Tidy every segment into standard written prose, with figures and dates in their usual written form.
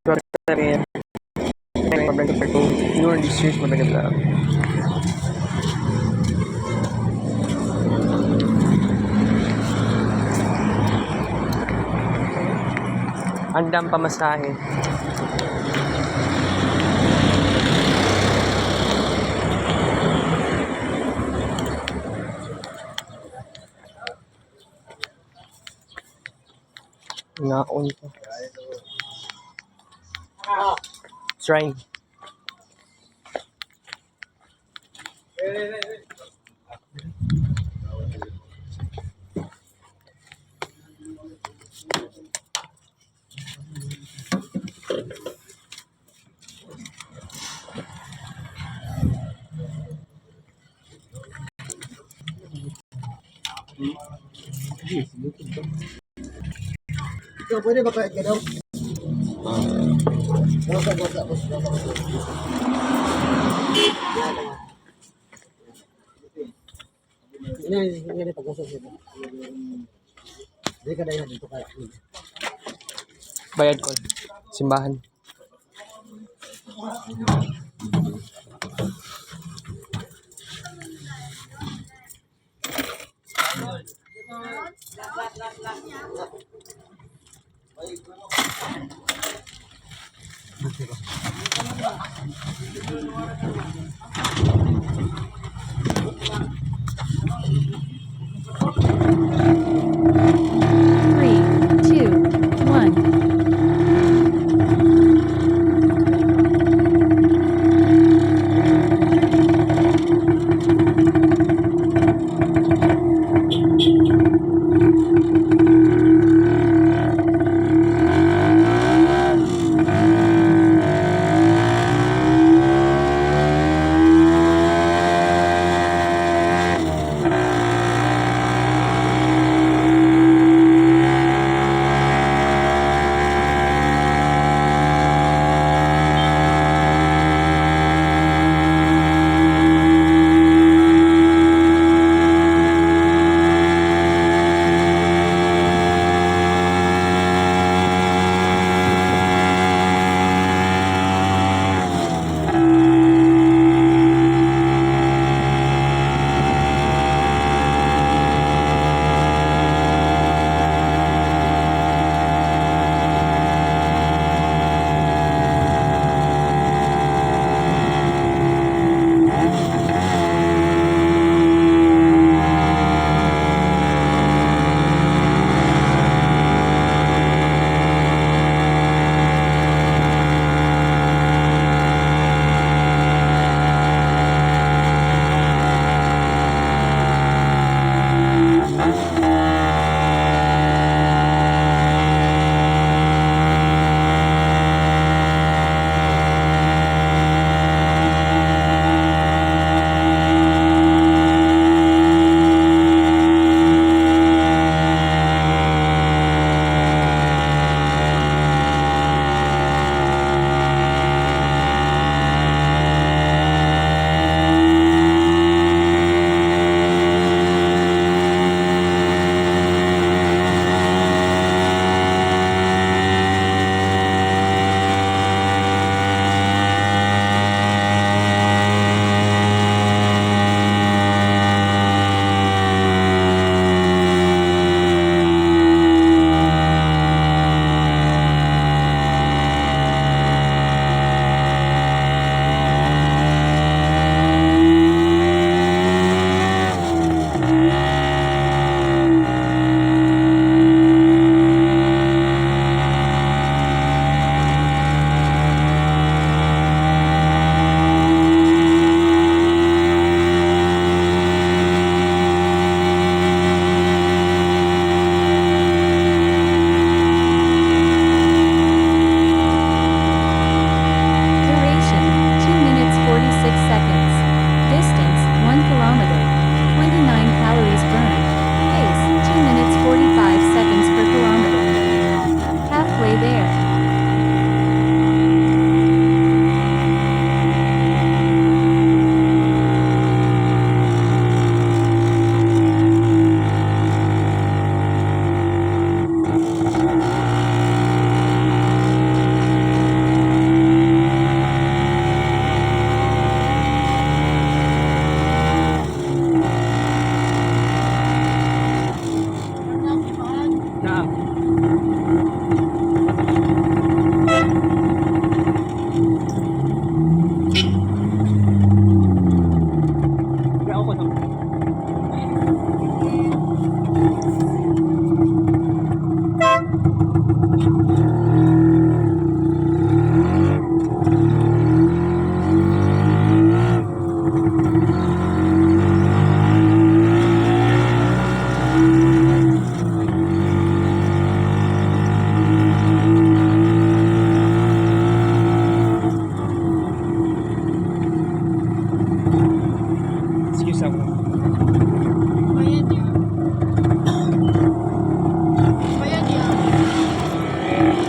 May problem sa ko. Your disease mo na. Andam pamasahe. Naon ko. Shrine. Ikaw, pwede ba kahit gano'n? Wasa. Ini pag-usap dito. Hindi ka dahil dito kaya. Bayad ko. Simbahan. Three, two, one.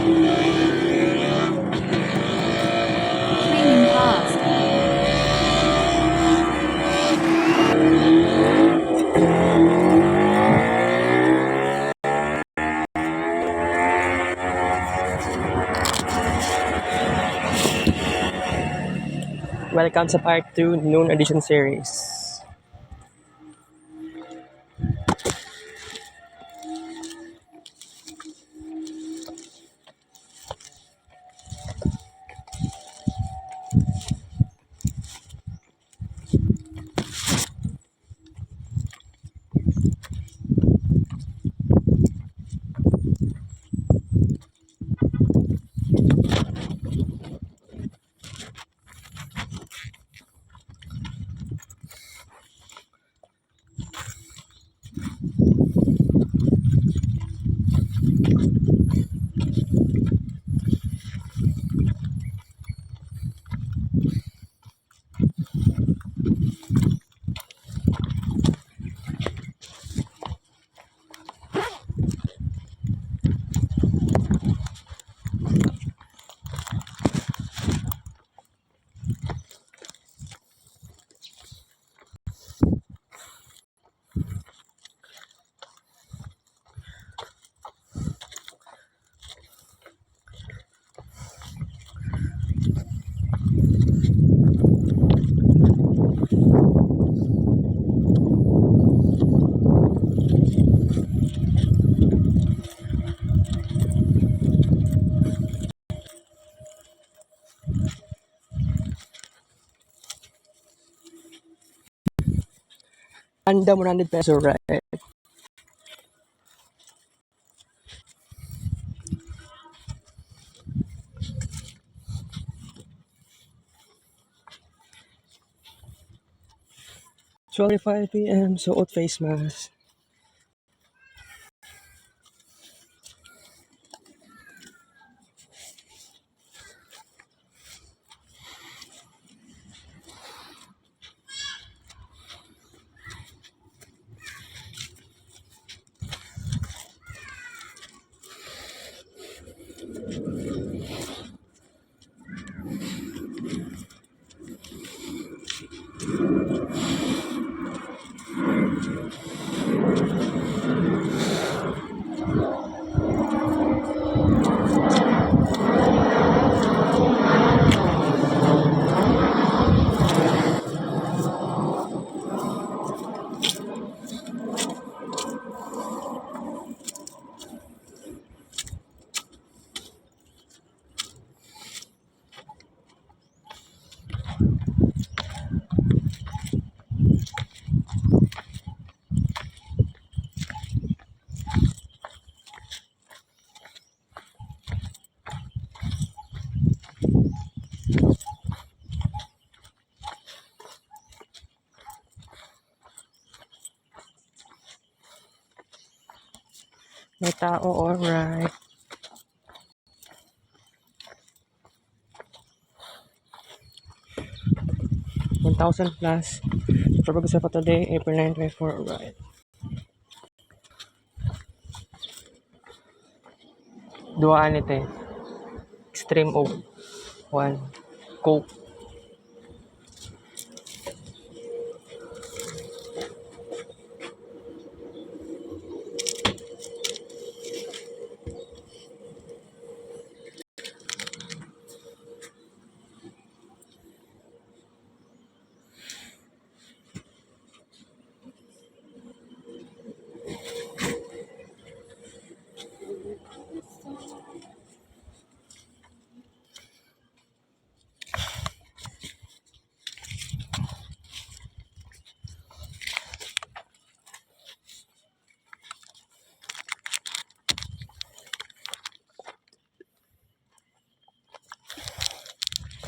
Training paused. Welcome sa Part 2 Noon Edition Series. Anda 100 peso, right? "12:45 PM, suot face mask." May tao, alright. ₱1,000 plus. Purpose for today, April 9, 2024, alright. Duaan ito eh. Extreme O. 1. Coke.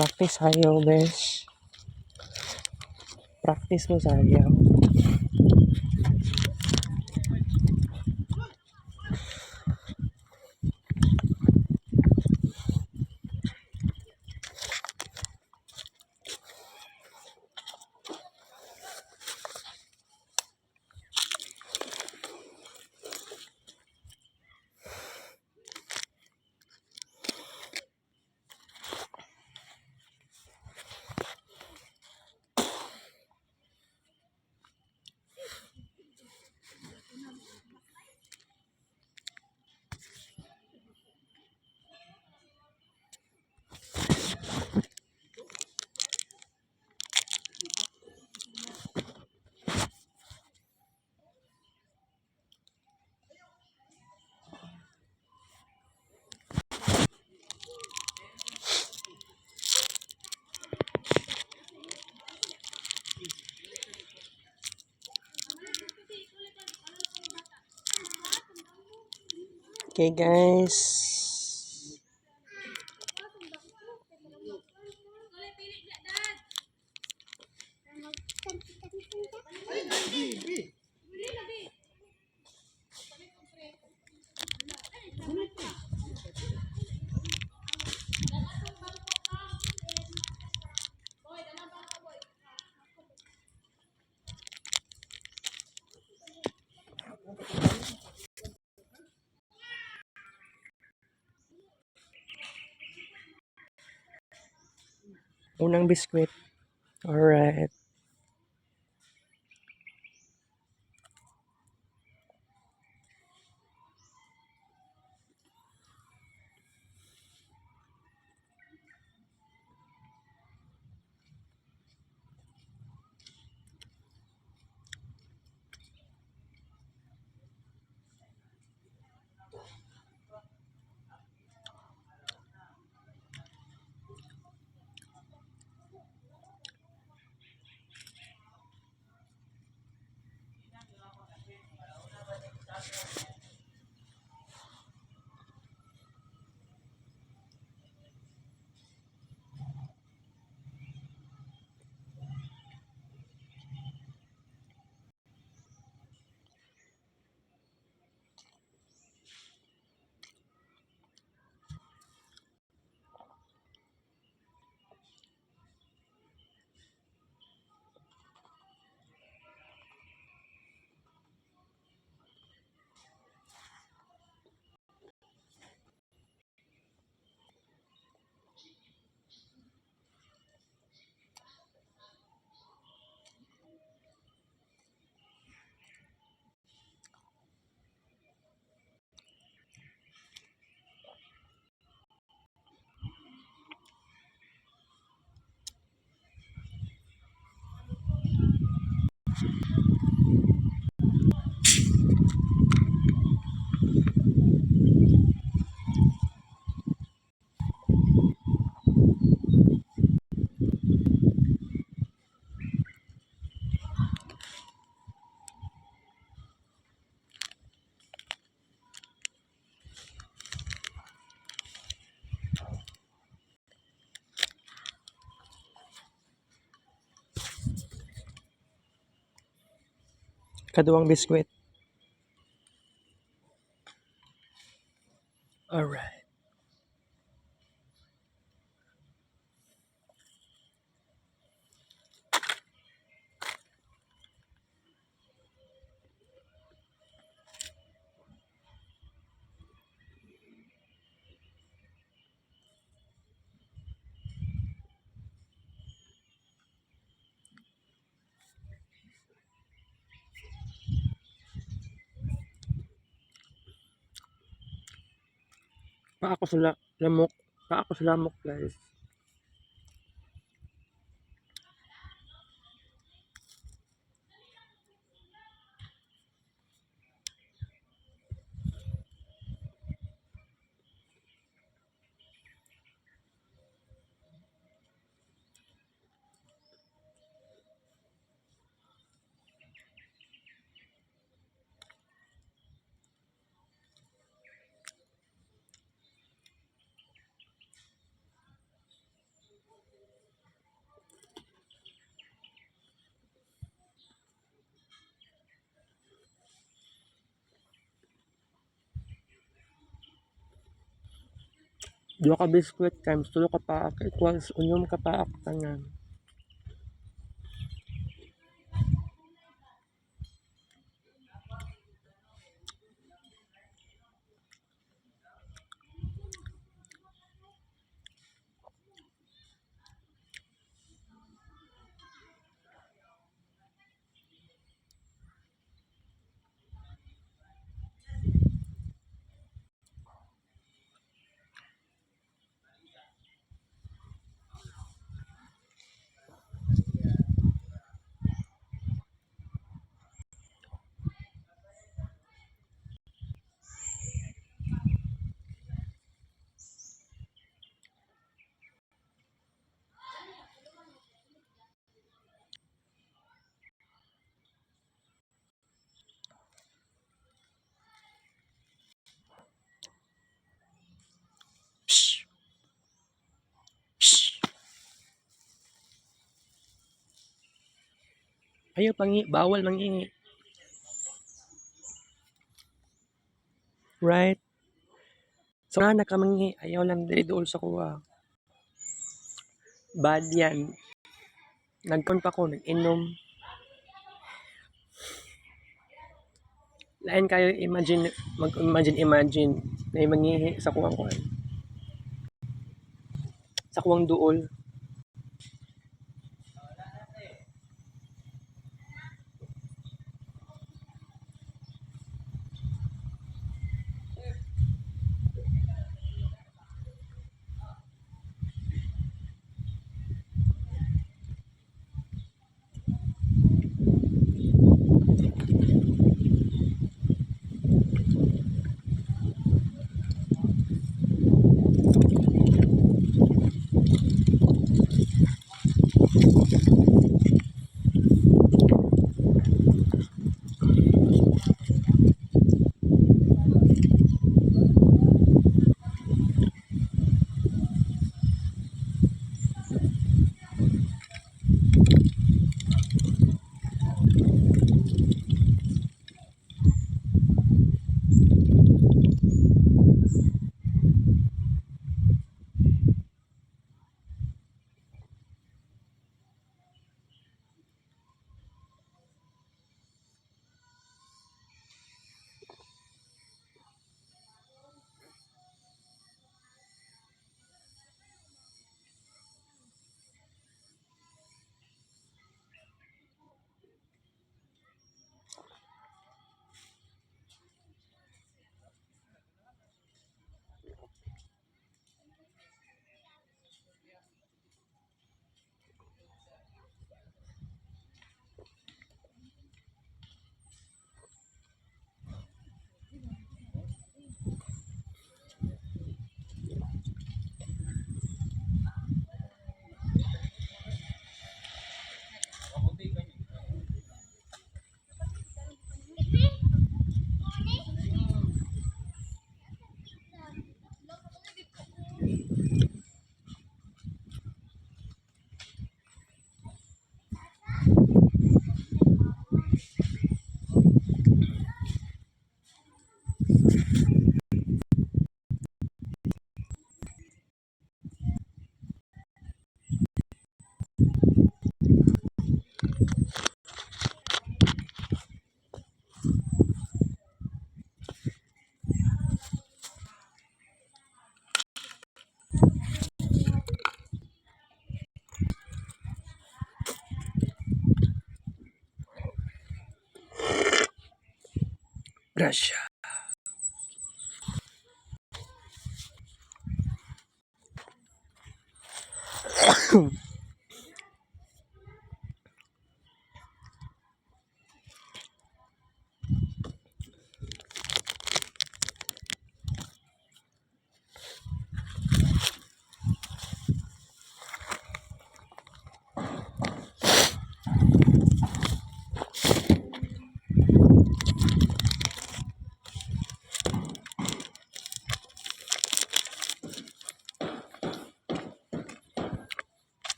Practice sayaw, besh. Practice mo sayaw. Okay, guys. Unang biskwit. Alright. Kaduang biskwit. Alright. Paako sa lamok. Paako sa lamok, guys. Dua ka biskwit times tulo ka paak equals unyom ka paak tangan. Ayaw pangi, bawal mangingi. Right? So, na ka mangingi, ayaw lang dili dool sa kuha. Bad yan. Nagkon pa ko, nag-inom. Lain kayo imagine na mangihi sa kuwang kuan. Sa kuwang duol. Grasya.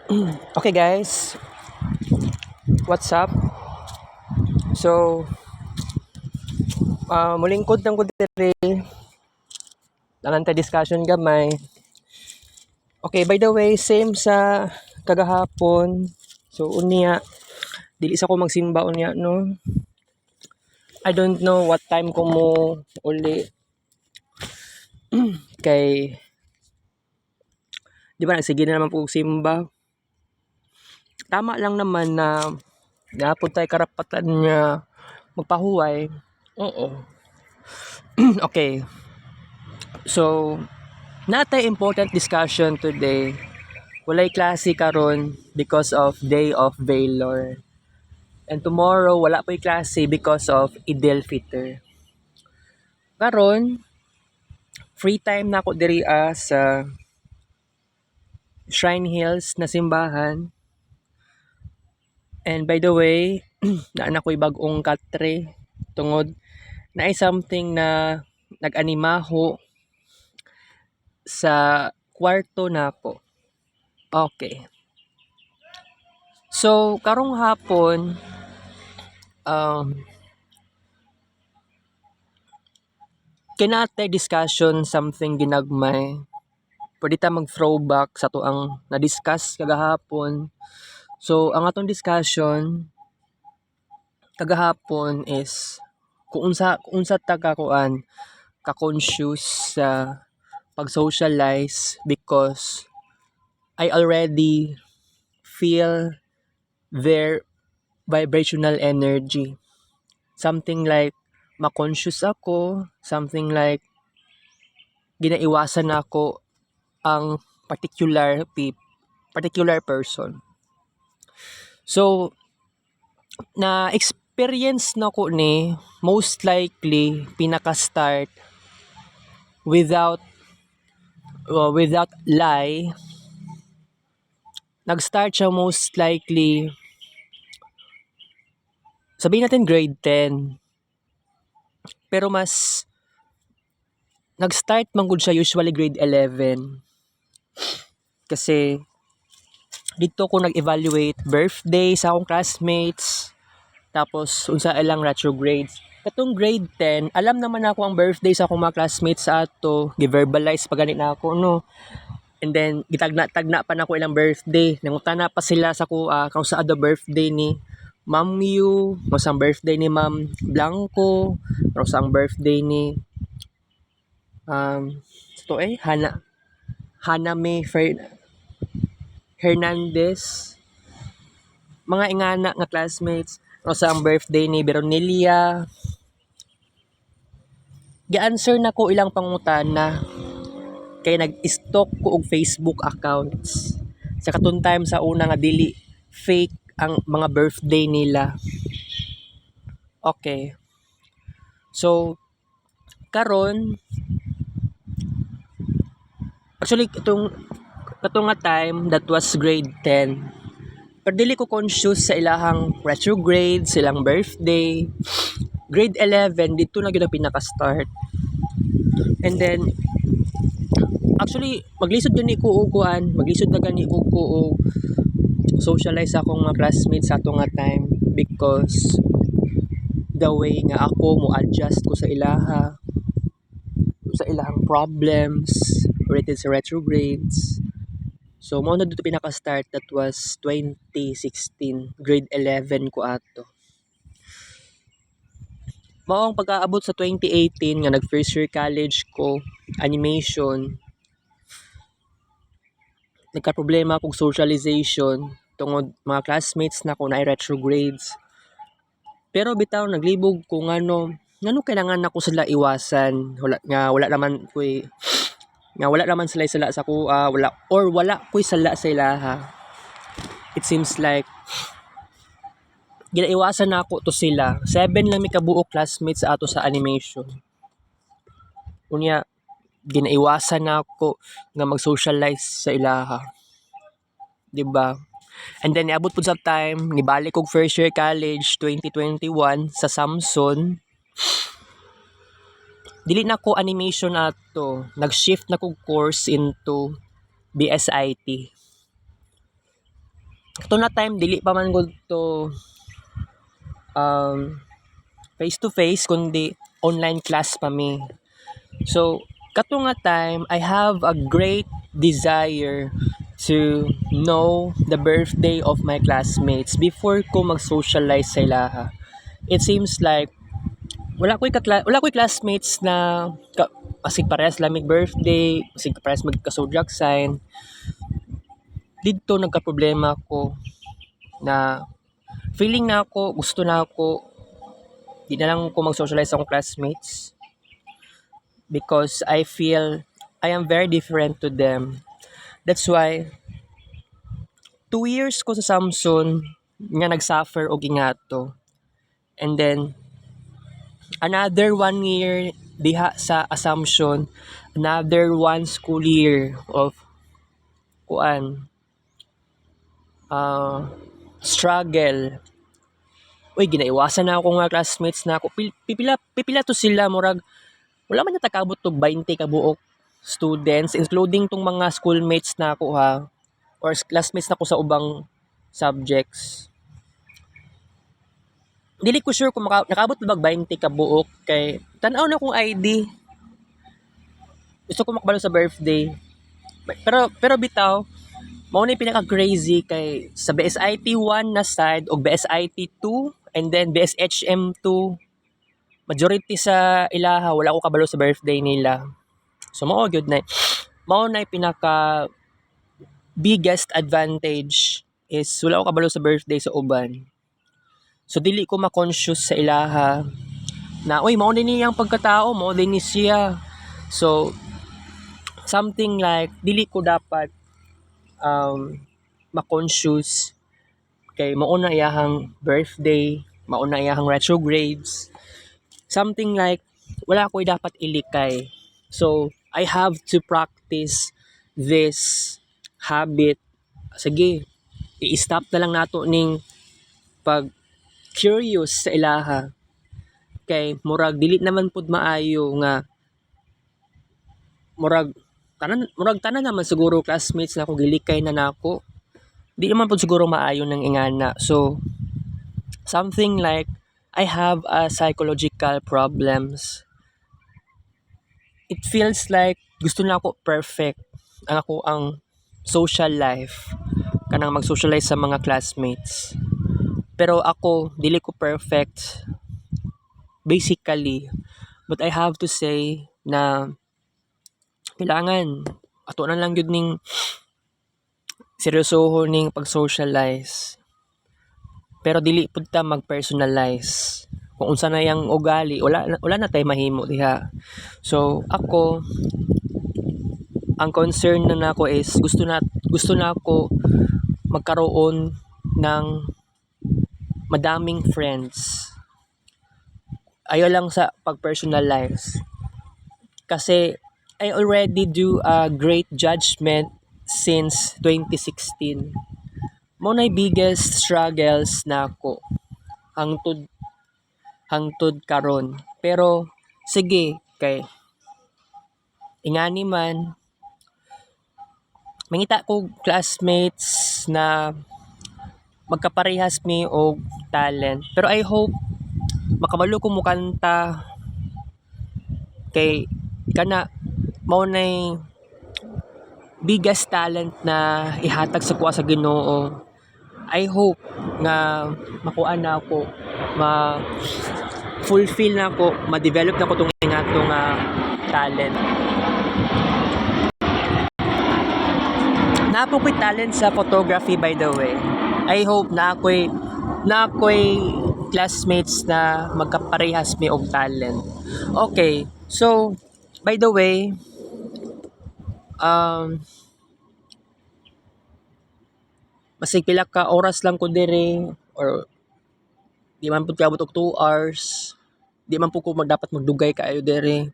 Okay guys, what's up? So, muling kod ng kudiri, nananta discussion gamay. Okay, by the way, same sa kagahapon. So, unya, dili sa ko magsimba unya, no? I don't know what time ko mo uli. Kay, di ba, nagsige na naman po og simba. Tama lang naman na napod tayo karapatan niya magpahuway. Oo. Okay. So, natay important discussion today. Walay klase karon because of Day of Valor. And tomorrow, wala pa klase because of Idel Fitr. Karon, free time na ako diri sa Shrine Hills na simbahan. And by the way, naanak ko'y bagong katre tungod na ay something na nag-animaho sa kwarto nako. Okay. So, karong hapon, kinatay discussion something ginagmay. Pwede ta mag-throwback sa to ang na-discuss kagahapon. So, ang atong discussion kagahapon is kung unsa ta ka-conscious sa pag-socialize because I already feel their vibrational energy. Something like ma-conscious ako, something like ginaiwasan ako ang particular person. So, na-experience na ko ni most likely pinaka-start without lie. Nag-start siya most likely, sabihin natin grade 10. Pero mas nag-start man gud siya usually grade 11. Kasi dito ko nag-evaluate birthday sa akong classmates, tapos unsa ilang retrogrades. Katong grade 10, alam naman ako ang birthday sa akong mga classmates sa ato, gi-verbalize pa ganit na ako, no. And then gitagna-tagna pa na ko ilang birthday. Nangutana pa sila sa kuha kung sa the birthday ni Ma'am Yu, kung sa birthday ni Ma'am Blanco, kung sa birthday ni Hana May Hernandez. Mga ingana nga classmates. Kung sa birthday ni Veronelia. Gi-answer na ko ilang pangutana. Kay nag-stalk ko og Facebook accounts. Sa katong time sa una nga dili fake ang mga birthday nila. Okay. So, karon actually katong nga time that was grade 10. Pero dili ko conscious sa ilahang retrograde, silang birthday. Grade 11 dito na gyud ang pinaka-start. And then actually, maglisod gani ko og socialize akong mga classmates sa ato nga time because the way nga ako mo adjust ko sa ilahang problems related sa retrogrades. So, mo na dito pinaka-start, that was 2016, grade 11 ko ato. Mao ang pag-aabot sa 2018 nga nag-first year college ko, animation. Nagka-problema akong socialization tungod mga classmates na ko na retrogrades. Pero bitaw naglibog ko ngano kailangan ako sila iwasan. Wala naman sila sa kuha, wala ko'y sala sa ilaha. It seems like ginaiwasan na ako to sila. 7 lang mi kabuok classmates sa ato sa animation. Unya ginaiwasan na ako nga mag-socialize sa ilaha. Diba? And then niabot po sa time, nibalik kog first year college 2021 sa Samson. Dili na ko animation ato, nag-shift na kog course into BSIT. ito na time dili pa man gud to face to face kundi online class pa mi. So kato nga time I have a great desire to know the birthday of my classmates before ko mag-socialize sa ilaha. It seems like wala ko'y classmates na asig parehas lamig birthday, asig parehas magka-zodiac sign. Dito nagka-problema ko na feeling na ako, gusto na ako, di na lang ako mag-socialize akong classmates because I feel I am very different to them. That's why 2 years ko sa Samsung nga nag-suffer og ingato. And then another 1 year diha sa Assumption, another 1 school year of struggle. Uy, ginaiwasan na ako nga classmates na ako. Pipila to sila, murag, wala man natakabot to 20 kabuok students, including tong mga schoolmates na ako ha, or classmates na ako sa ubang subjects. Dili ko sure kung nakabot ba 20 kabuok kay tanaw na kong ID. Gusto ko makabalo sa birthday. Pero bitaw, mao na pinaka crazy kay sa BSIT 1 na side o BSIT 2 and then BSHM 2 majority sa ilaha wala ko kabalo sa birthday nila. So mao gyud na pinaka biggest advantage is wala ko kabalo sa birthday sa uban. So dili ko ma-conscious sa ilaha na uy mao din niyang pagkatao, mao din ni siya. So something like dili ko dapat ma-conscious kay mauna iyahang birthday, mauna iyahang retrogrades. Something like wala ko'y dapat ilikay. So I have to practice this habit. Sige, i-stop na lang nato ning pag curious sa ilaha. Kay murag dili naman pud maayo nga murag tanan naman siguro classmates na ako gilikay na nako. Di naman pud siguro maayo ng ingana. So something like I have a psychological problems. It feels like gusto na ako perfect ang social life kanang mag-socialize sa mga classmates. Pero ako dili ko perfect basically, but I have to say na kailangan ato na lang gyud ning seryosohon ning pag-socialize. Pero dili pud ta mag-personalize. Kung unsa na yang ugali, wala na tay mahimo diha. So ako ang concern na nako is gusto na ako magkaroon ng madaming friends. Ayaw lang sa pag-personalize. Kasi I already do a great judgment since 2016. Mo na biggest struggles na ako hangtod karon. Pero sige kay ingani man mangita ko classmates na magkaparehas mi og talent. Pero I hope makabalo ko mo kanta kay kana mao nay biggest talent na ihatag sa kuha sa Ginoo. I hope nga makuha na ako fulfill na ako, ma-develop na ko tong ingato nga talent. Napo ko'y talent sa photography by the way. I hope na ako'y classmates na magkaparehas mi og talent. Okay, so by the way, masig pila ka oras lang ko dire or di man pud kaabot og 2 hours. Di man pud ko dapat magdugay kaayo dire.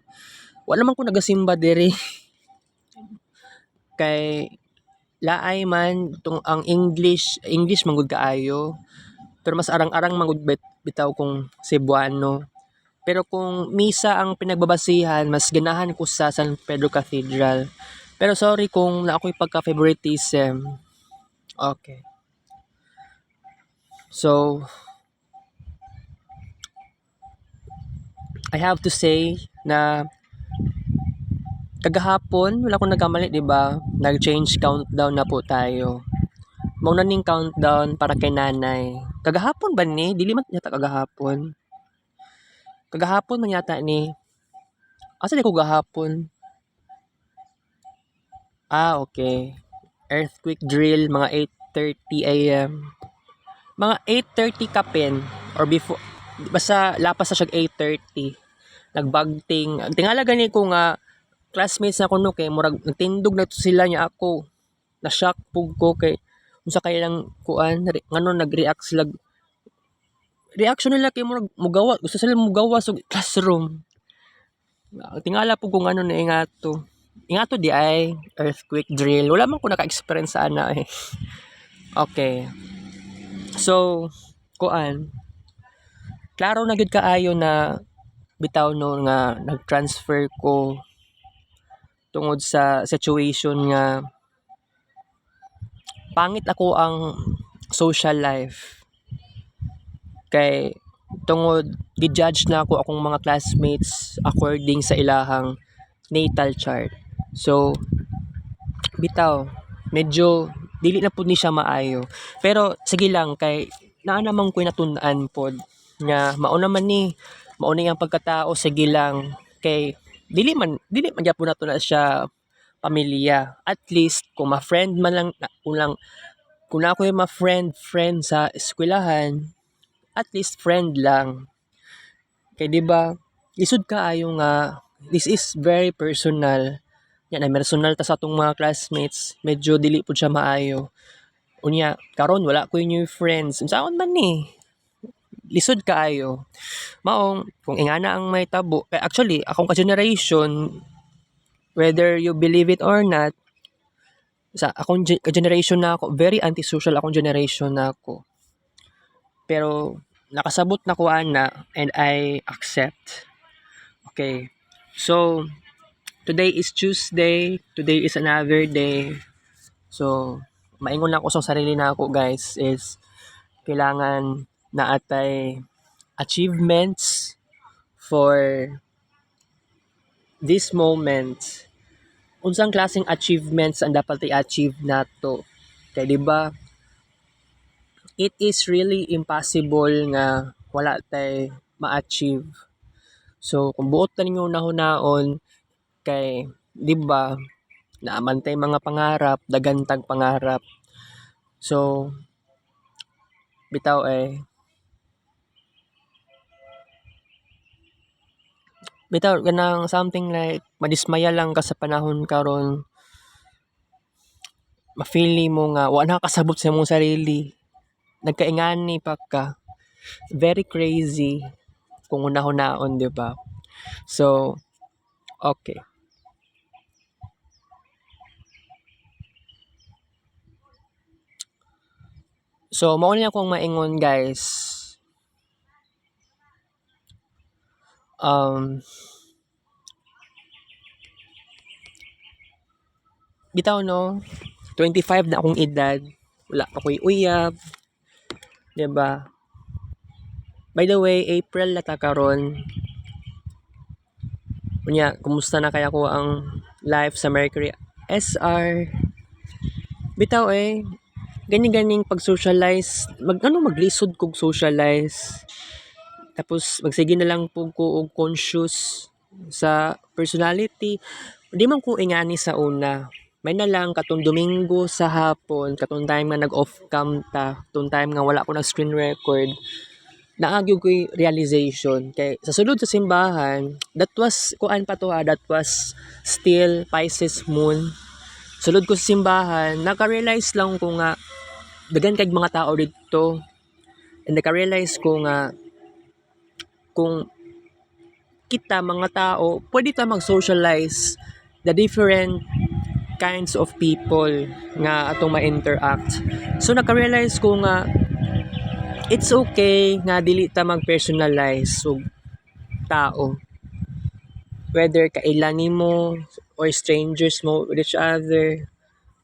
Wala man ko nagasimba dire. Kay laay man tung ang English man gud kaayo. Pero mas arang-arang man gud bitaw kung Cebuano. Pero kung misa ang pinagbabasihan, mas ganahan ko sa San Pedro Cathedral. Pero sorry kung na ako'y pagka-favoritism. Okay. So, I have to say na kagahapon, wala akong nagkamali, 'di ba? Nag-change countdown na po tayo. Mauna ning countdown para kay nanay. Kagahapon ba ni? Dili man yata kagahapon. Kagahapon man yata ni. Asa di ko gahapon? Okay. Earthquake drill mga 8:30 AM. Mga 8:30 kapin or before basta lapas na siya 8:30. Nagbagting. Ang tingala gani ko nga classmates na kuno kay murag nagtindog na to sila niya ako. Na-shock pug ko kay unsa kay lang kuan ngano nag-react sila. Reaction nila kay murag mugawa, gusto sila mugawa sa classroom. Tingala po kung ano na ingato. Ingato di ay earthquake drill. Wala man ko naka-experience sa ana eh. Okay. So, kuan. Klaro na gid kaayo na bitaw no nga nag-transfer ko tungod sa situation nga pangit ako ang social life. Kay tungod gi-judge na ako akong mga classmates according sa ilahang natal chart. So, bitaw, medyo dili na pud ni siya maayo. Pero sige lang kay naa naman ko natun-an pod nga mao naman ni mao ni ang pagkatao, sige lang kay dili man gyapon nato na siya pamilya. At least kung ma-friend man lang kung na ako yung ma-friend sa eskwelahan, at least friend lang. Kay 'di ba? Lisod kaayo nga this is very personal. Yan ay personal ta sa atong mga classmates. Medyo dili pud siya maayo. Unya, karon wala ko new friends. Unsaon man ni? Lisod kaayo. Maong kung ingana ang may tabo. Actually, akong ka-generation, whether you believe it or not, sa akong ka-generation na ako, very antisocial akong generation na ako. Pero nakasabot na ko ana and I accept. Okay. So, today is Tuesday. Today is another day. So, maingon lang ko sa sarili na ako guys is kailangan na atay achievements for this moment. Unsang klaseng achievements ang dapat i-achieve nato? Kay di ba? It is really impossible nga wala tay ma-achieve. So, kung buot na ninyo nahunaon kay di ba naamantay mga pangarap, dagantag pangarap. So, bitaw bitaw ganang something like madismaya lang ka sa panahon karon, ma-feel mo nga wa na kasabot sa imong sarili, nagkaingani pa ka, very crazy kung hunahon di ba? So, okay. So, mao ni akong maingon guys. Bitaw no, 25 na akong edad, wala pa ko'y uyab, 'di ba? By the way, April na ta karon. Unya, kumusta na kaya ko ang life sa Mercury SR? Bitaw gani-ganing pag-socialize, maglisod kog socialize. Tapos magsige na lang po ko og conscious sa personality. Di man ko ingani sa una. May na lang katong Domingo sa hapon, katong time nga nag-off cam ta, katong time nga wala ko nag screen record. Naagyo ko'y realization kay sa sulod sa simbahan, that was that was still Pisces moon. Sulod ko sa simbahan, naka-realize lang ko nga dagan kay mga tao dito. And naka-realize ko nga kung kita mga tao, pwede ta mag-socialize the different kinds of people nga atong ma-interact. So naka-realize ko nga it's okay nga dili ta mag-personalize og tao. Whether kailan nimo or strangers mo with each other,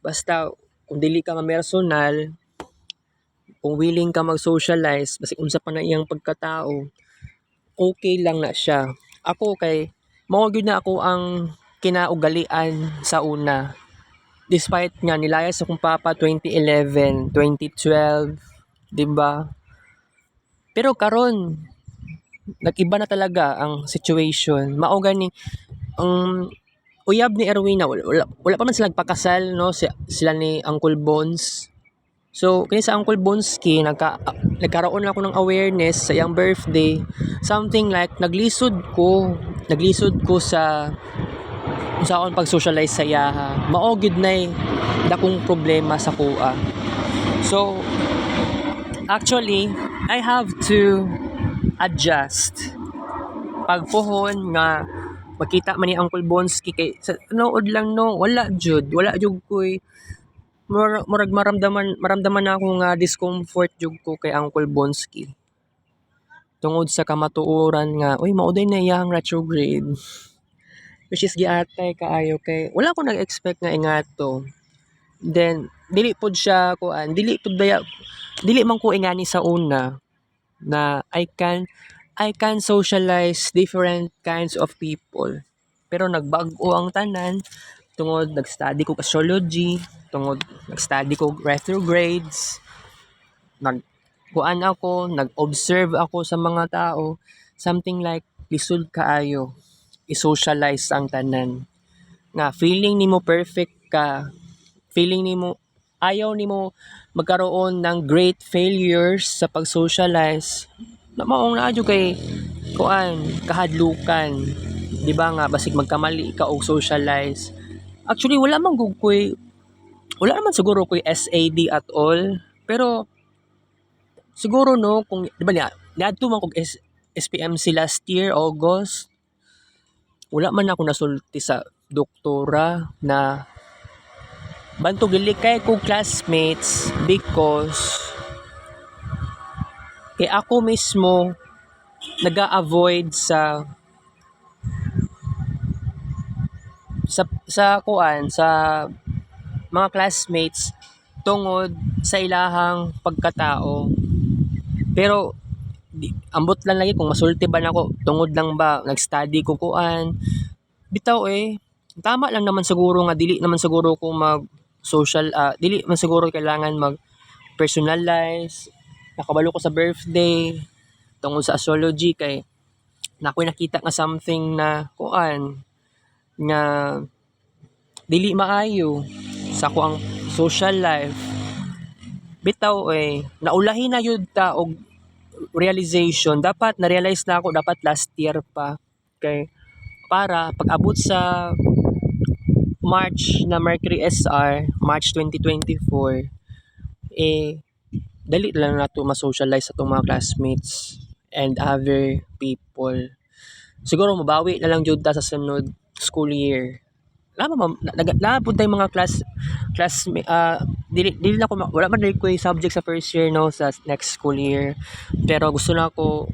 basta kung dili ka ma-personal, kung willing ka mag-socialize, basta unsa pa na iyang pagkatao, okay lang na siya. Ako kay, mao gyud na ako ang kinaugalian sa una. Despite nga nilayas akong papa 2011, 2012, 'di ba? Pero karon nag-iba na talaga ang situation. Mao gani ang uyab ni Erwina, wala pa man sila nagpakasal, no, sila ni Uncle Bones. So kini sa Uncle Bonski nagkaroon ako ng awareness sa iyang birthday, something like naglisod ko sa akong pag-socialize sa iyaha. Mao gyud nay dakong problema sa kuha. So actually I have to adjust pagpuhon nga makita man ni Uncle Bonski kay sa nood lang, no, wala jud koy murag maramdaman ako nga discomfort jud ko kay Uncle Bonski tungod sa kamatuoran nga uy mao day na iyang retrograde, which is giatay kaayo kay wala ko nag-expect nga ingato. Then dili man ko ingani sa una na I can socialize different kinds of people. Pero nagbag-o ang tanan tungod nag-study ko astrology, tungod nag-study ko retrogrades, nag-observe ako sa mga tao, something like lisod kaayo i-socialize ang tanan. Nga feeling nimo perfect ka, feeling nimo ayaw nimo magkaroon ng great failures sa pag-socialize. Na maong naadyo kay kahadlukan. Di ba nga basig magkamali ka og socialize. Actually wala naman siguro koy SAD at all, pero siguro no kung di ba niadto man kog SPMC last year August, wala man ako nasulti sa doktora na bantog dili kay kog classmates because kay ako mismo naga-avoid sa mga classmates tungod sa ilahang pagkatao. Pero ambot lang lagi kung masulti ba nako tungod lang ba nag-study ko bitaw tama lang naman siguro nga dili naman siguro ko mag social dili man siguro kailangan mag personalize. Nakabalo ko sa birthday tungod sa astrology kay nakoy nakita nga something na nga dili maayo sa ko ang social life. Bitaw naulahi na yun ta og realization. Dapat na-realize na ako dapat last year pa. Okay? Para pag-abot sa March na Mercury SR, March 2024, dali lang na to ma-socialize sa itong mga classmates and other people. Siguro mabawi na lang jud ta sa sunod school year. Labot tayong mga dili na ko wala man dili ko yung subject sa first year, no, sa next school year. Pero gusto ko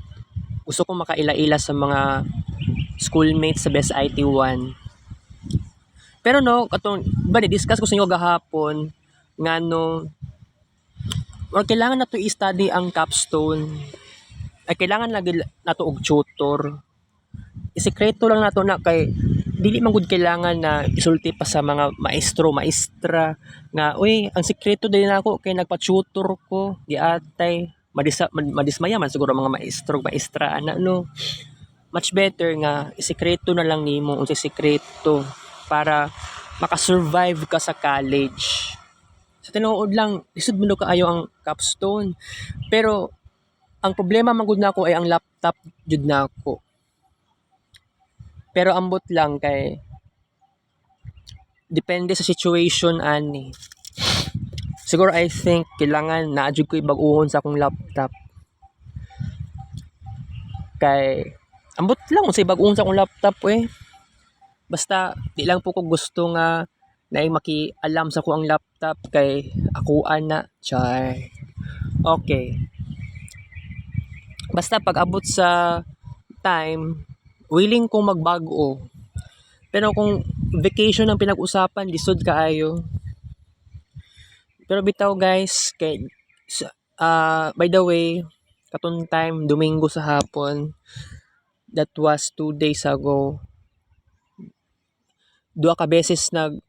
makaila-ila sa mga schoolmates sa Best IT 1. Pero no, katong discuss ko sa inyo gahapon nga no, kailangan na to i-study ang capstone. Ay kailangan lagi nato og tutor. Isekreto lang nato na kay dili man gud kailangan na isulti pa sa mga maestro, maestra nga uy, ang sekreto din nako kay nagpa-tutor ko, giatay. Madismaya man siguro mga maestro, maestra no. Much better nga isekreto na lang nimo unsay sekreto para makasurvive ka sa college. Sa tinuod lang, lisod mo kaayo ang capstone. Pero ang problema man gud nako ay ang laptop jud nako. Pero ambot lang kay depende sa situation ani. Siguro I think kailangan na jud ko bag-ohon sa akong laptop. Kay ambot lang unsay bag-ohon sa akong laptop Basta di lang po ko gusto nga na makialam sa ko ang laptop kay ako ana char. Okay. Basta pag abot sa time willing kong magbago. Pero kung vacation ang pinag-usapan, lisod kaayo. Pero bitaw guys, kay By the way, katong time Domingo sa hapon, that was 2 days ago. Duha ka beses nag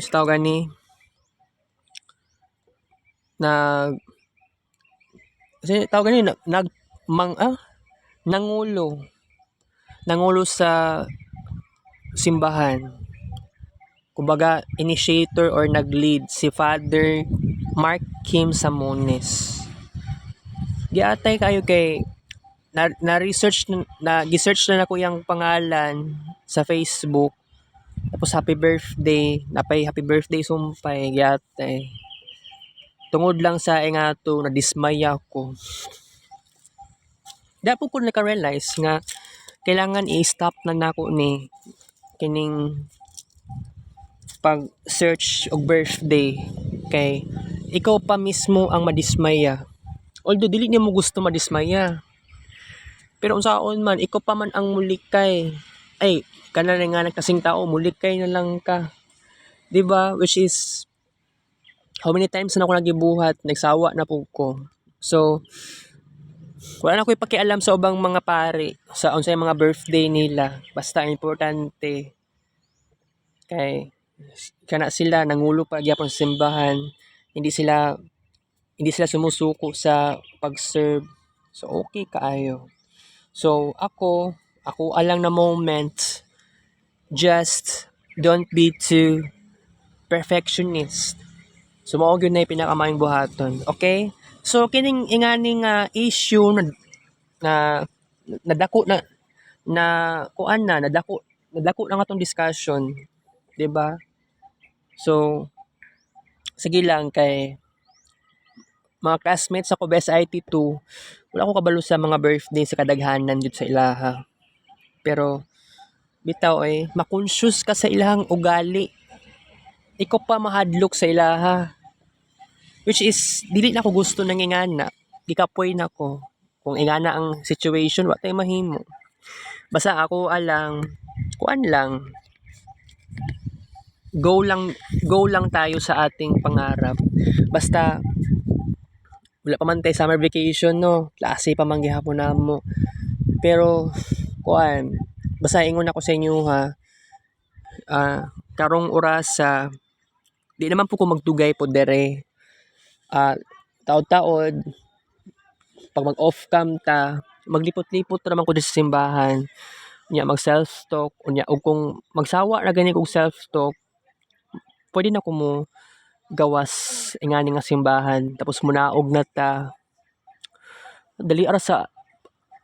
sa tawag gani nag kasi tawag gani nangulo sa simbahan. Kumbaga initiator or nag-lead si Father Mark Kim Samones. Giatay kayo kay gi-search na nako yang pangalan sa Facebook. Tapos happy birthday sumpay giatay. Tungod lang sa nga to nadismaya ko. Dapat ko naka-realize nga kailangan i-stop na nako ni kining pag-search og birthday kay ikaw pa mismo ang madismaya. Although dili niya mo gusto madismaya. Pero unsaon man ikaw pa man ang mulikay. Ay, kana nga nagkasing tao mulikay na lang ka. 'Di ba? Which is how many times na ako nagibuhat, nagsawa na po ko. So, wala na ko ipakialam sa ubang mga pari sa unsay mga birthday nila. Basta importante kay kana sila nangulo pa gyapon sa simbahan. Hindi sila sumusuko sa pag-serve. So okay kaayo. So ako alang na moment, just don't be too perfectionist. So mao gyud na pinakamaing buhaton. Okay? So kining inganing issue na nadako na atong discussion, 'di ba? So sige lang kay mga classmates ako best IT2, wala ko kabalo sa mga birthday sa kadaghanan jud sa ilaha. Pero bitaw ma-conscious ka sa ilahang ugali. Ikaw pa mahadlok sa ilaha. Which is dili na ko gusto nang ingana. Gikapoy na ko. Kung ingana ang situation, wa tay mahimo. Basta ako kuan lang. Go lang tayo sa ating pangarap. Basta wala pa man tay summer vacation no. Klase pa man gihapon namo. Pero kuan, basta ingon ako sa inyo ha. Karong orasa di naman po ko magtugay po dere. Taod-taod pag mag-off cam ta, maglipot-lipot naman ko sa simbahan. Unya mag self-talk, unya og kung magsawa na gani kog self-talk, pwede na ko mo gawas ingani nga simbahan tapos munaog na ta. Dali ara sa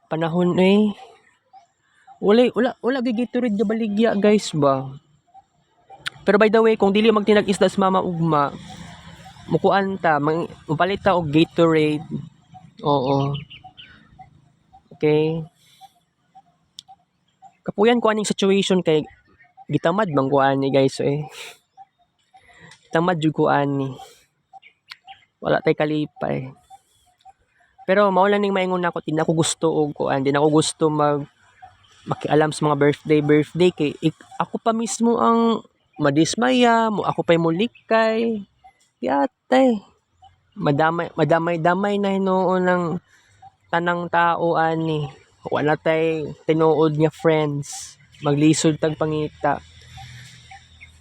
panahon wala gigiturid nga baligya guys ba. Pero by the way, kung dili magtinag-isda sa mama ugma, mukuan ta, mapalit ta og Gatorade. Oo. Okay. Kapuyan ko aning situation kay gitamad man ko ani guys Tamad jud ko ani. Wala tay kalipay. Pero mao lang ning maingon nako, di na ko gusto og kuan, di na ko gusto makialam sa mga birthday kay ako pa mismo ang madismaya, ako pa'y mulikay. Yatay. Madamay na hinuon ng tanang tao ani. Wala tay tinuod nga friends. Maglisod tag pangita.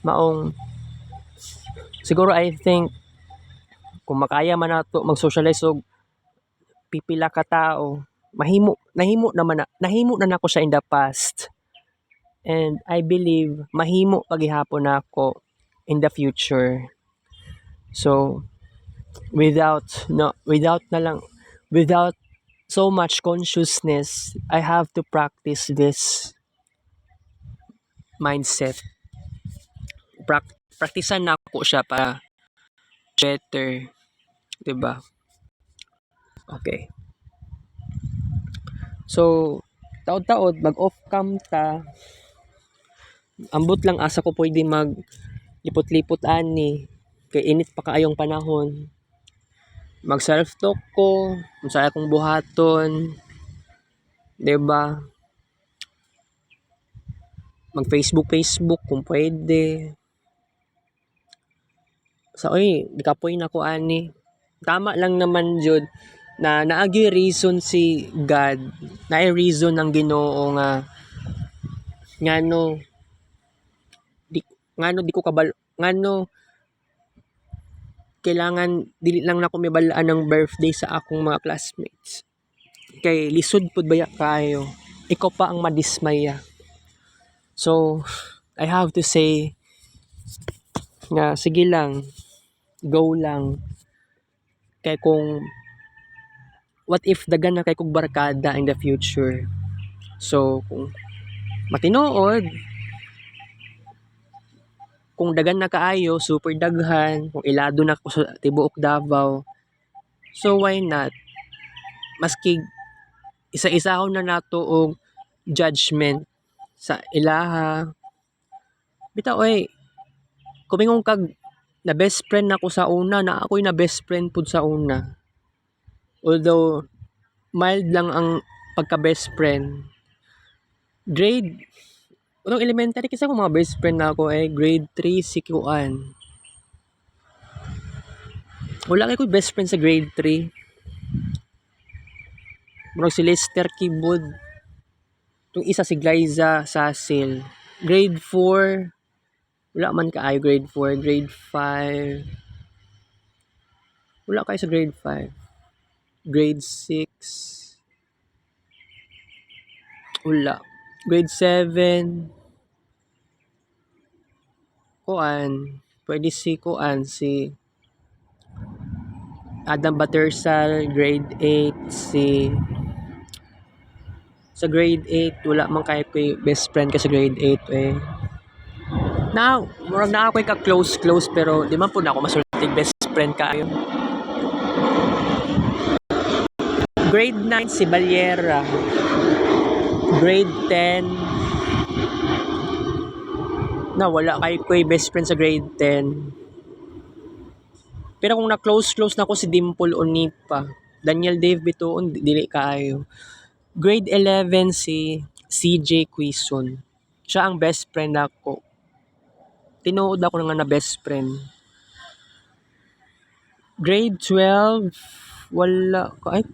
Maong siguro I think kung makaya man nato mag-socialize og pipila ka tao, nahimo na nako siya in the past. And I believe mahimo paghihapon nako in the future. So without so much consciousness, I have to practice this mindset. Praktisan na ko siya para better, 'di ba? Okay. So taod-taod mag-off cam ta. Ambot lang asa ko pwede mag lipot-lipot ani kay init pa kaayong panahon. Mag self-talk ko, unsay akong buhaton, 'di ba? Mag Facebook kung pwede. sa oy dikapoy na ko ani. Tama lang naman jud na naagi reason si God, naay reason ng Ginoo nga ngano di ngano di ko ngano kailangan dili lang nako mibalaan ng birthday sa akong mga classmates. Kay lisod pud baya kayo. Ikaw pa ang madismaya. So, I have to say nga sige lang, go lang. Kay kung what if dagan na kay kog barkada in the future. So, kung matinuod, kung dagan na kaayo, super daghan, kung ilado na ko sa tibuok Davao, so why not? Maski isa-isahon na nato og judgment sa ilaha. Bitaw oy, kumingon kag na best friend nako sa una, na ako'y na best friend pud sa una. Although mild lang ang pagka best friend. Grade unang elementary kasi ako mga best friend na ako grade 3 si Kuan. Wala kay ko best friend sa grade 3. Murag si Lester Kibod. Tung isa si Glyza Sasil. Grade 4, wala man kaayo grade 4, grade 5. Wala kayo sa grade 5. Grade 6. Wala. Grade 7. Kuan. Pwede si Kuan, si Adam Batersal, grade 8, si sa grade 8, wala man kayo ko best friend ka sa grade 8 Now, murag na ako ka close pero di man po na ako masultig best friend kayo. Grade 9 si Balyera. Grade 10 na wala kayo ko best friend sa grade 10. Pero kung na close na ako si Dimple Onipa, Daniel Dave Bituon, dili kaayo. Grade 11 si CJ Quison. Siya ang best friend ako. Tinuod ako nga na best friend. Grade 12, wala ay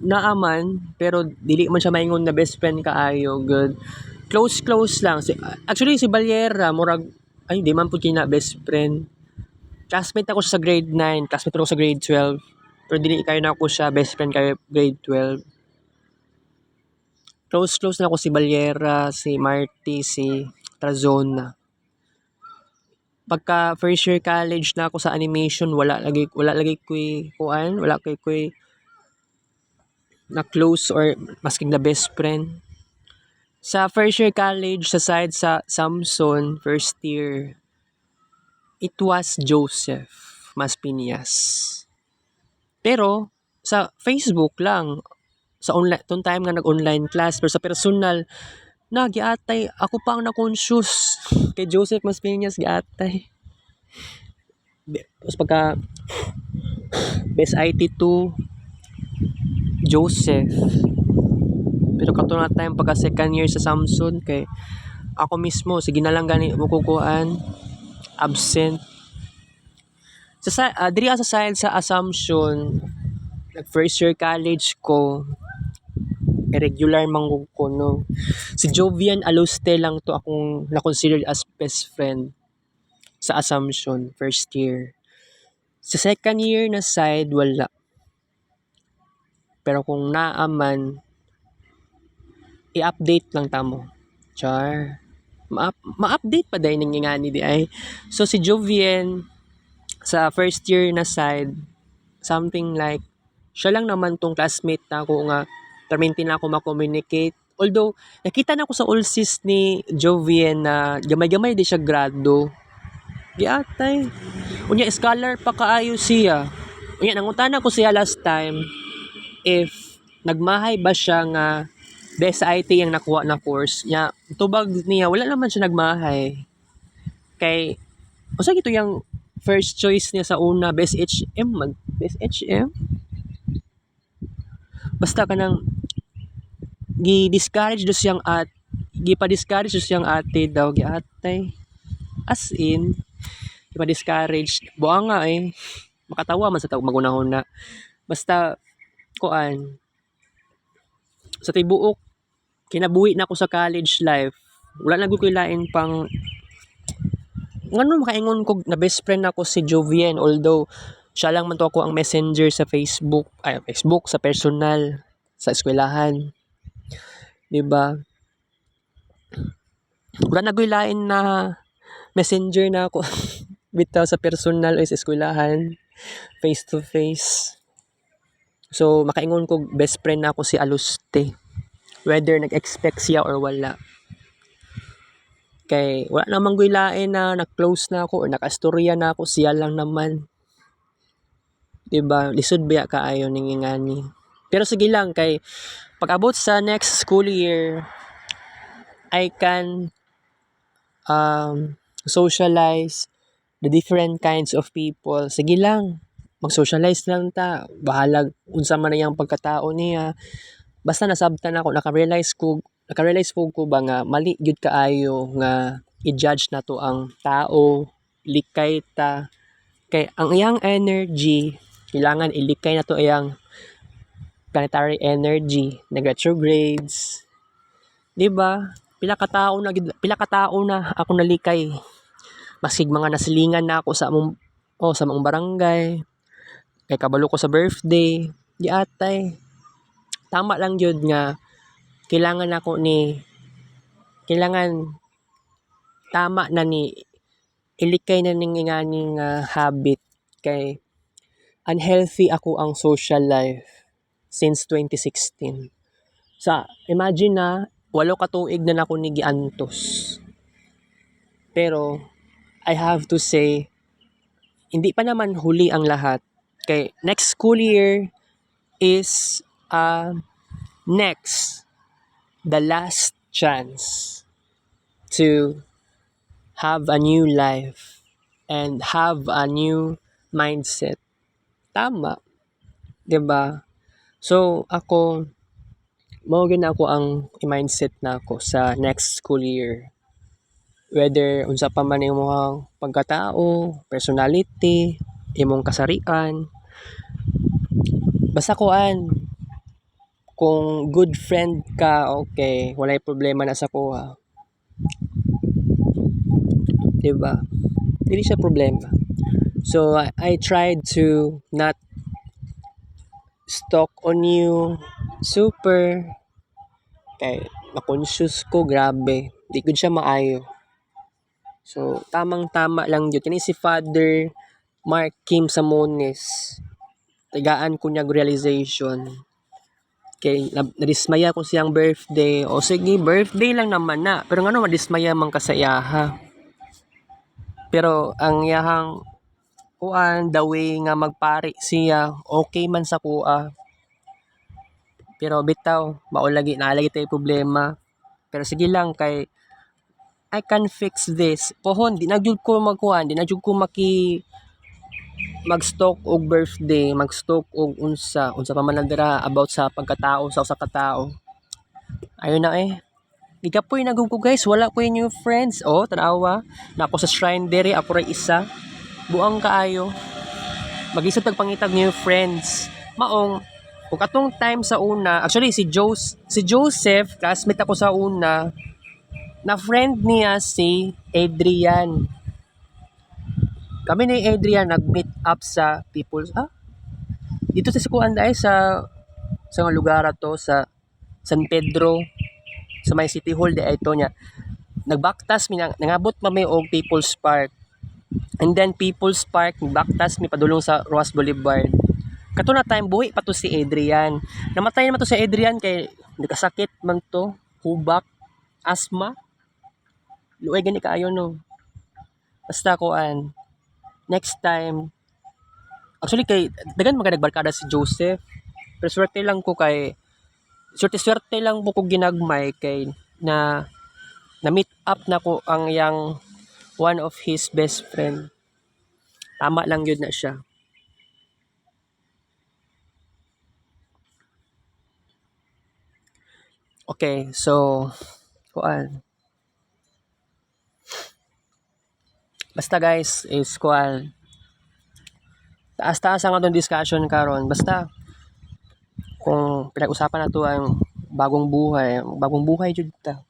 naaman pero dili man siya maingon na best friend kaayo. Good. Close lang. Actually si Balyera murag ay di man pud kina best friend. Classmate ako siya sa grade 9, classmate ako sa grade 12. Pero dili kayo na ako siya best friend kayo grade 12. Close na ako si Balyera, si Marty, si Trazona. Pagka first year college na ako sa animation, wala lagi kuan, wala kay na close or masking na best friend. Sa first year college sa side sa Samson first year, it was Joseph Maspinias. Pero sa Facebook lang, sa online tong time nga nag-online class, pero sa personal giatay ako pa ang na-conscious kay Joseph Maspinias giatay. Tapos pagka best IT2 Joseph. Pero kato na time pagka second year sa Samson kay ako mismo sige na lang gani mo kukuan absent. Sa diri sa side sa Assumption, nag first year college ko, irregular man ko no. Si Jovian Aluste lang to akong na-consider as best friend sa Assumption first year. Sa second year na side wala. Pero kung naaman i-update lang tamo. Char. Ma-update pa dahil nangyayani di ay. So si Jovian sa first year na side, something like siya lang naman tong classmate na ako nga perminti na ako ma-communicate. Although, nakita na ako sa Ulsis ni Jovian na gamay-gamay di siya grado. Giatay. Unya, scholar pa kaayo siya. Unya, nangutana ko siya last time if nagmahay ba siya nga best IT ang nakuha na course. Nya, tubag niya, wala naman siya nagmahay. Kay, usa gito yung first choice niya sa una, best HM. Best HM? Basta ka nang gi-discourage do siyang gipa-discourage do siyang ate daw giatay. As in, ma-discourage. Buang nga eh. Makatawa man sa tawag magunahon na. Basta, kuan, sa tibuok, kinabuhi na ako sa college life. Wala na gud ko'y lain pang, ngano makaingon ko na best friend ako si Jovien, although, siya lang man to ako ang messenger sa Facebook, sa personal, sa eskwelahan. 'Di ba? Wala na gud lain na messenger na ako bitaw sa personal o sa eskwelahan, face to face. So, makaingon ko best friend na ako si Aluste. Whether nag-expect siya or wala. Kay wala namang guylain na nag-close na ako or nakastorya na ako, siya lang naman. 'Di ba? Lisod biya kaayo ning ingani. Pero sige lang kay pag-abot sa next school year, I can socialize the different kinds of people. Sige lang, mag-socialize lang ta. Bahalag unsa man na yang pagkatao niya. Basta nasabtan ako, naka-realize ko ba nga mali gyud kaayo nga i-judge na to ang tao, likay ta. Kay ang iyang energy, kailangan ilikay na to iyang planetary energy, nag-retrogrades. 'Di ba? Pila ka taon na ako nalikay. Masig mga nasilingan na ako sa among barangay. Kay kabalo ko sa birthday. Di atay. Tama lang yun nga kailangan tama na ni ilikay na ning ingani nga habit kay unhealthy ako ang social life since 2016. Imagine na 8 ka tuig na nako ni giantos. Pero I have to say hindi pa naman huli ang lahat. Kay next school year is the last chance to have a new life and have a new mindset. Tama, 'di ba? So ako mao gyud na ako ang mindset na ako sa next school year. Whether unsa pa man imong pagkatao, personality, imong kasarian, basta kung good friend ka, okay, walay problema na sa kuha. 'Di ba? Dili siya problema. So I tried to not stalk on you super kay na-conscious ko grabe. Di gud siya maayo. So tamang-tama lang jud kini si Father Mark Kim Samones. Tagaan ko niyag realization. Kay nadismaya ko siyang birthday. O sige, birthday lang naman na. Pero ngano madismaya man ka sa iyaha. Pero ang iyahang the way nga magpari siya, okay man sa kuha. Pero bitaw, naalagi tayo problema. Pero sige lang kay I can fix this. Pohon, di na jud ko magkuhan, di na jud ko mag-stalk og birthday, mag-stalk og unsa pa man nagdara about sa pagkatao sa usa ka tawo. Ayun na eh. Gigapoy na gud ko guys, wala ko new friends. Oh, tanawa. Na ako sa shrine dere, ako ra isa. Buang kaayo. Mag-isip pangitag new friends. Maong kung atong time sa una, actually si Joseph, classmate ako sa una, na friend niya si Adrian. Kami ni Adrian nag-meet up sa dito sa Sukuan dahil sa nga lugar to sa San Pedro sa may City Hall di ito niya. Nagbaktas mi nangabot mami og People's Park. And then People's Park nagbaktas mi padulong sa Roas Boulevard. Kato na time buhi pa to si Adrian. Namatay naman to si Adrian kay nagkasakit man to, hubak, asthma. Luay gani kaayo no. Basta next time, actually kay dagan mga nagbarkada si Joseph. Pero swerte lang po ko ginagmay kay na meet up na ko ang one of his best friend. Tama lang yun na siya. Okay, so Basta guys, is kuan. Taas-taas ang atong discussion karon. Basta kung pinag-usapan nato ang bagong buhay jud ta.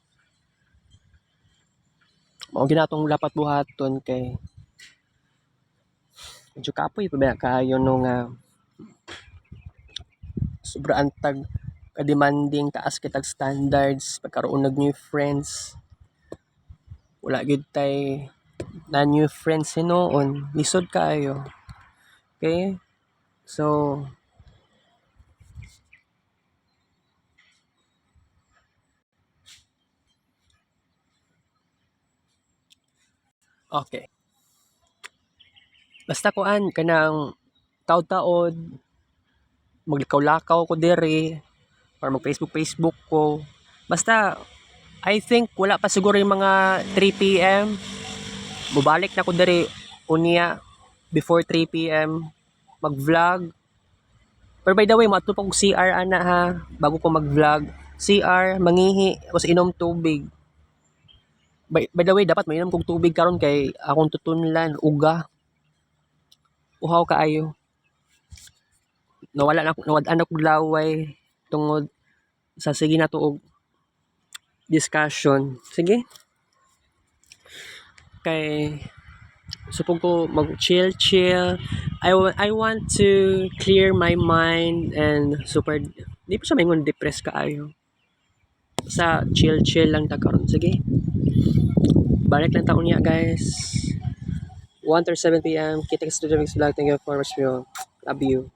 Mao ginatong dapat buhaton kay medyo kapoy pa ba kayo no nga sobra antag ka-demanding taas kitag standards pagkaroon ng new friends. Wala gyud tay na new friends hinuon, lisod kaayo. Okay? So, okay. Basta kuan kanang taod-taod maglakaw-lakaw ko diri or mag-Facebook ko. Basta I think wala pa siguro yung mga 3 PM. Mubalik na ko diri unya before 3 PM mag-vlog. Pero by the way, maadto pa kog CR ana ha bago ko mag-vlog. CR, mangihi, tapos inom tubig. By the way, dapat mainom kog tubig karon kay akong tutunlan uga. Uhaw kaayo. Nawad-an ako laway tungod sa sige na tuog discussion. Sige. Kay supog ko mag-chill. I want to clear my mind and super di pa sa maingon depressed kaayo. Sa chill lang ta karon. Sige. Balik lang taon niya guys. 1:37 PM. Kita sa the next vlog. Thank you for watching. Love you.